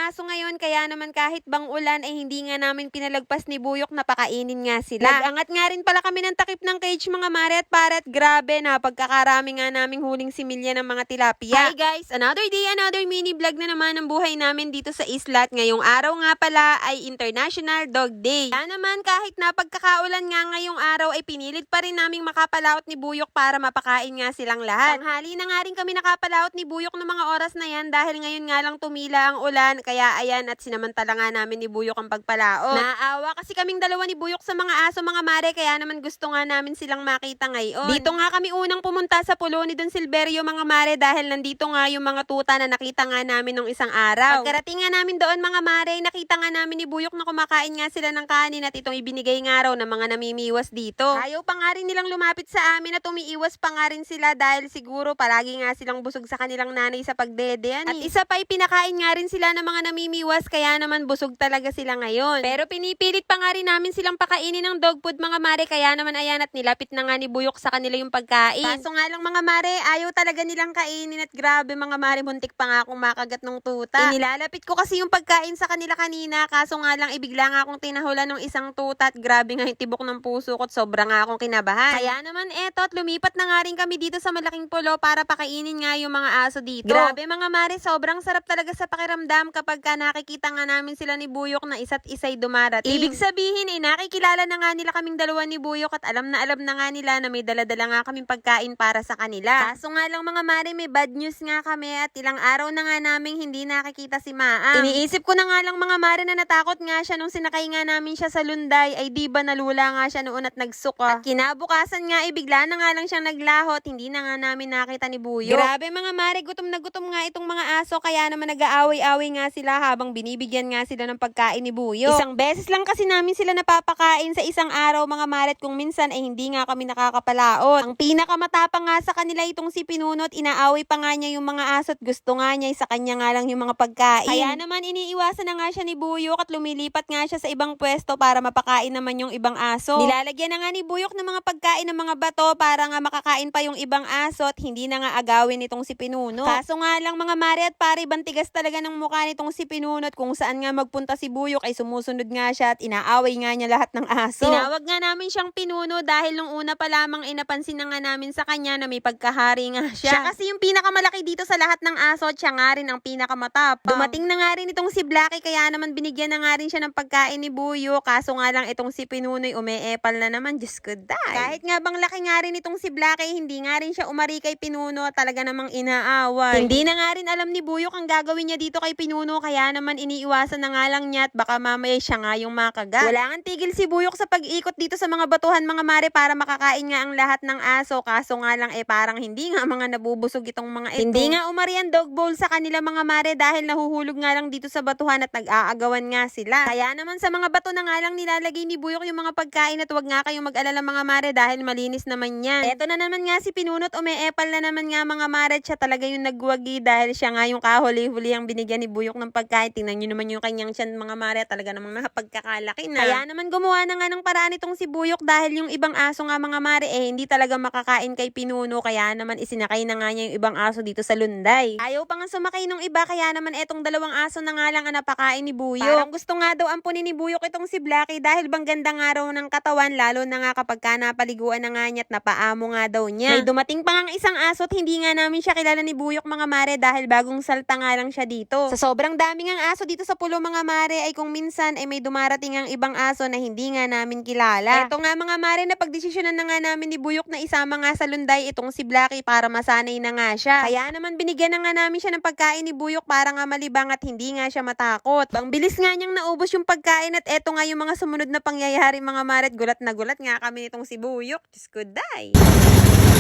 aso ngayon, kaya naman kahit bang ulan ay hindi nga namin pinalagpas ni Buyok na pakainin nga sila. Nag-angat nga rin pala kami ng takip ng cage mga mare at pare at grabe na pagkakarami nga naming huling similya ng mga tilapia. Hi guys, another day, another mini vlog na naman ang buhay namin dito sa isla at ngayong araw nga pala ay International Dog Day. Kaya naman kahit na pagkakaulan nga ngayong araw ay pinilit pa rin naming makapalaot ni Buyok para mapakain nga silang lahat. Tanghali na nga rin kami nakapalaot ni Buyok ng mga oras na yan dahil ngayon nga lang tumila ang ulan kaya ayan at sinamantala nga namin ni Buyok ang pagpalaot. Naawa kasi kaming dalawa ni Buyok sa mga aso mga mare kaya naman gusto nga namin silang makita ngayon. Dito nga kami unang pumunta sa pulo ni Don Silverio mga mare dahil nandito nga yung mga tuta na nakita nga namin nung isang araw. Pagkarating nga namin doon mga mare, nakita nga namin ni Buyok na kumakain nga sila ng kanin at itong ibinigay nga raw ng mga namimiwas dito. Ayaw pa nga rin nilang lumapit sa amin at umiiwas pa nga rin sila dahil siguro palagi nga silang busog sa kanilang nanay sa pagdedean. At isa pa pinakain nga rin sila ng mga namimiwas kaya naman busog talaga sila ngayon. Pero pinipilit pa nga rin namin silang pakainin ng dog food mga mare kaya naman ayan at nilapit na nga ni Buyok sa kanila yung pagkain. Kaso nga lang mga mare, ayaw talaga nilang kainin at grabe mga mare, muntik pa nga akong makagat ng tuta. Inilalapit ko kasi yung pagkain sa kanila kanina kaso nga lang ibigla nga akong tinahulan ng isang tuta at grabe nga yung tibok ng puso ko at sobra nga akong kinabahan. Kaya naman eto at lumipat na nga rin kami dito sa malaking pulo para pakainin nga yung mga aso dito. Grabe mga mare, sobrang sarap talaga sa pakiramdam kapag ka nakikita nga namin sila ni Buyok na isa't isa'y dumarating. Ibig sabihin nakikilala na nga nila kaming dalawa ni Buyok at alam na nga nila na may dala-dala nga kaming pagkain para sa kanila. Kaso nga lang mga mare, may bad news nga kami at ilang araw na nga naming hindi nakikita si Maang. Iniisip ko na nga lang mga mare na natakot nga siya nung sinakay nga namin siya sa Lunday ay di ba nalula nga siya noon at nagsuka. At kinabukasan nga bigla na nga lang siyang naglahot, hindi na nga namin nakita ni Buyok. Grabe mga mare, gutom na gutom nga itong mga aso kaya naman nag-aaway-away nga sila habang binibigyan nga sila ng pagkain ni Buyok. Isang beses lang kasi namin sila napapakain sa isang araw mga mare at kung minsan ay hindi nga kami nakakapalaot. Ang pinakamatapang nga sa kanila itong si Pinunot, inaaway pa nga niya yung mga aso at gusto nga niya sa kanya nga lang yung mga pagkain. Kaya naman iniiwasan na nga siya ni Buyok at lumilipat nga siya sa ibang pwesto para mapakain naman yung ibang aso. Nilalagyan na nga ni Buyok ng mga pagkain ng mga bato para nga makakain pa yung ibang aso at hindi na nga agawin itong si Pinunot. Kaso nga lang mga mare at pare, bantigas talaga ng mukha nitong si Pinunot, kung saan nga magpunta si Buyok ay sumusunod nga siya at inaaway nga niya lahat ng aso. Tinawag nga namin siyang Pinuno dahil nung una pa lamang napansin na nga namin sa kanya na may pagkahari nga siya. Siya kasi yung pinakamalaki dito sa lahat ng aso at siya nga rin ang pinakamatapang. Dumating na nga rin itong si Blackie kaya naman binigyan na nga rin siya ng pagkain ni Buyok. Kaso nga lang itong si Pinuno'y umeepal na naman, Diyos ko day. Kahit nga bang laki nga rin itong si Blackie, hindi nga rin siya umari kay Pinuno, talaga namang inaaway. Hindi na nga rin alam ni Buyok ang gagawin niya dito kay Pinuno kaya naman iniiwasan na nga lang niya at baka mamaya siya nga yung makagat. Wala nga tigil si Buyok sa pag-ikot dito sa mga batuhan mga mare para makakain nga ang lahat ng aso. Kaso nga lang parang hindi nga mga nabubusog itong mga ito. Hindi nga umari ang dog bowl sa kanila mga mare dahil nahuhulog nga lang dito sa batuhan at nag-aagawan nga sila. Kaya naman sa mga bato na nga lang nilalagay ni Buyok yung mga pagkain at wag nga kayong mag-alala mga mare dahil malinis naman yan. Eto na naman nga si Pinunot, umeepal na naman nga mga mare, siya talaga yung nagwagi dahil siya nga yung kahuli-huli ang binigyan ni Buyok ng pagkain. Tingnan nyo naman yung kanyang tiyan mga mare, talaga namang nakapagkakalaki na. Kaya naman gumawa na nga ng paraan itong si Buyok dahil yung ibang aso nga mga mare hindi talaga makakain kay Pinuno kaya naman isinakay na nga niya yung ibang aso dito sa Lunday. Ayaw pa nga sumakay nung iba kaya naman etong dalawang aso na nga lang ang napakain ni Buyok. Parang gusto nga daw ampunin ni Buyok itong si Blackie dahil bang ganda nga raw ng katawan lalo na nga kapag ka napaliguan na nga niya at napaamo nga daw niya. May dumating pa nga isang aso at hindi nga namin siya kilala ni Buyok mga mare dahil bagong salta nga lang siya dito. Sa sobrang daming ang aso dito sa pulo mga mare ay kung minsan ay may dumarating ang ibang aso na hindi nga namin kilala. Eto nga mga mare, na pagdesisyonan na nga namin ni Buyok na isama nga sa Lunday itong si Blackie para masanay na nga siya. Kaya naman binigyan na nga namin siya ng pagkain ni Buyok para nga malibang at hindi nga siya matakot. Bang bilis nga niyang naubos yung pagkain at eto nga yung mga sumunod na pangyayari mga mare, gulat na gulat nga kami nitong si Buyok. Diyos ko day.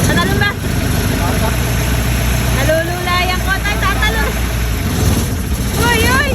Tatalon ba? Nalululayan ko. Tay, tatalon. Uy, uy!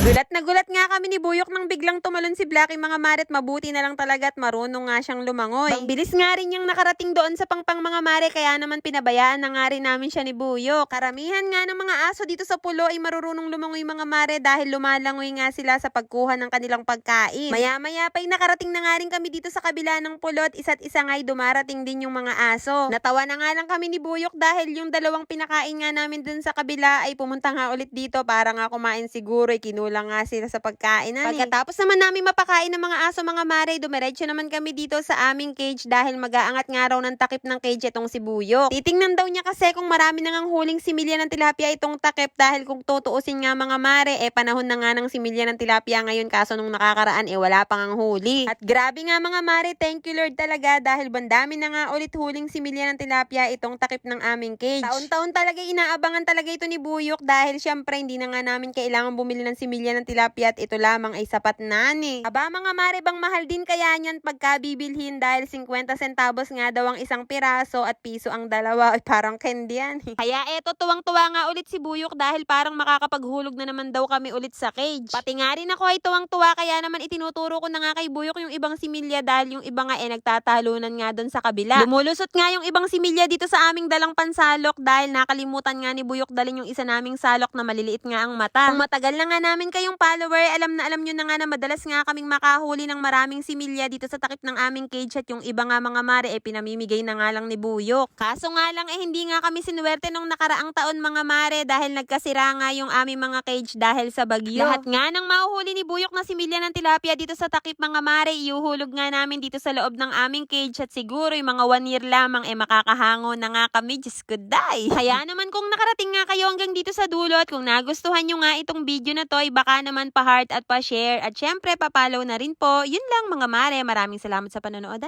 Gulat na gulat nga kami kami ni Buyok nang biglang tumalon si Blackie mga mare, at mabuti na lang talaga at marunong nga siyang lumangoy. Ang bilis nga rin niyang nakarating doon sa pangpang mga mare, kaya naman pinabayaan na nga rin namin siya ni Buyok. Karamihan nga ng mga aso dito sa pulo ay marurunong lumangoy mga mare dahil lumalangoy nga sila sa pagkuha ng kanilang pagkain. Maya-maya pa'y nakarating na nga rin kami dito sa kabila ng pulo at isa't isa nga'y dumarating din yung mga aso. Natawa na nga lang kami ni Buyok dahil yung dalawang pinakain nga namin dun sa kabila ay pumunta nga ulit dito para nga kumain siguro, ay kinulang nga sila sa pagkain. Pagkatapos naman namin mapakain ng mga aso mga mare, dumiretso naman kami dito sa aming cage dahil mag-aangat nga raw ng takip ng cage itong si Buyok. Titingnan daw niya kasi kung marami na ngang huling similya ng tilapia itong takip dahil kung tutuusin nga mga mare, panahon na nga ng similya ng tilapia ngayon, kaso nung nakakaraan wala pang ang huli. At grabe nga mga mare, thank you Lord talaga dahil bandami na nga ulit huling similya ng tilapia itong takip ng aming cage. Taon-taon talaga inaabangan talaga ito ni Buyok dahil syempre hindi na nga namin kailangan bumili ng similya ng tilapia at ito lamang ay sapat na ni. Aba mga mare, bang mahal din kaya niyan pagka bibilhin dahil 50 centavos nga daw ang isang piraso at piso ang dalawa, ay parang candy yan. Kaya eto, tuwang-tuwa nga ulit si Buyok dahil parang makakapaghulog na naman daw kami ulit sa cage. Pati nga rin ako ay tuwang-tuwa, kaya naman itinuturo ko na nga kay Buyok yung ibang similya dahil yung iba nga nagtatalunan nga doon sa kabila. Lumulusot nga yung ibang similya dito sa aming dalang pansalok dahil nakalimutan nga ni Buyok dalhin yung isa naming salok na maliliit nga ang mata. Kung matagal na nga namin kayong follower, alam nyo na nga na madalas nga kaming makahuli ng maraming similya dito sa takip ng aming cage at yung iba nga mga mare pinamimigay na nga lang ni Buyok. Kaso nga lang hindi nga kami sinuwerte nung nakaraang taon mga mare dahil nagkasira nga yung aming mga cage dahil sa bagyo. Lahat nga ng mahuhuli ni Buyok na similya ng tilapia dito sa takip mga mare, iuhulog nga namin dito sa loob ng aming cage at siguro yung mga 1 year lamang makakahango na nga kami. Diyos ko, day. Kaya naman kung nakarating nga kayo hanggang dito sa dulo at kung nagustuhan nyo nga itong video na to, baka naman pa-heart at pa-share at syempre pa-follow na rin po. Yun lang mga mare, maraming salamat sa panonood.